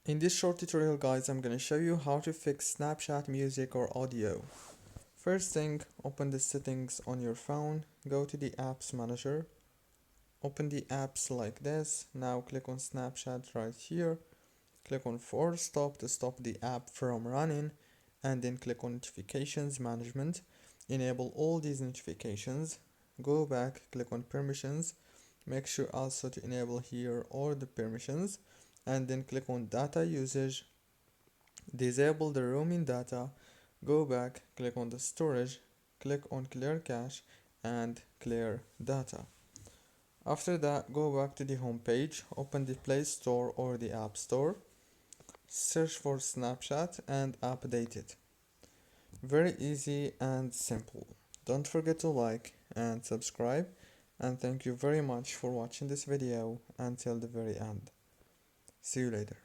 In this short tutorial guys, I'm going to show you how to fix Snapchat music or audio. First thing, open the settings on your phone, go to the apps manager, open the apps like this. Now click on Snapchat right here, click on force stop to stop the app from running, and then click on notifications management. Enable all these notifications, go back, click on permissions, make sure also to enable here all the permissions, and then click on data usage, disable the roaming data, go back, click on the storage, click on clear cache and clear data. After that, go back to the home page, open the Play Store or the App Store, search for Snapchat and update it. Very easy and simple. Don't forget to like and subscribe, and thank you very much for watching this video until the very end. See you later.